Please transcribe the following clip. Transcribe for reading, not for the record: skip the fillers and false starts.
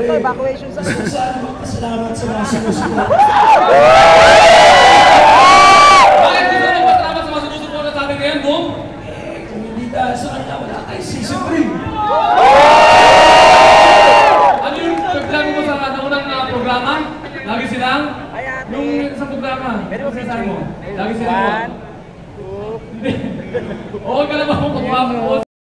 Ito, evacuation sa gusto ko sana magpasalamat sa mga sumusunod. Bakit gusto mo magpasalamat sa mga sumusunod sa atin ngayon, Boom? Kung hindi dahil sa kanya, wala tayo season 3. Ano yung pagplano mo sa naunang programa? Lagi silang? Yung sa programa. Ano sabi mo? Lagi silang? 1, 2. Okay ka naman kung pagpapakos.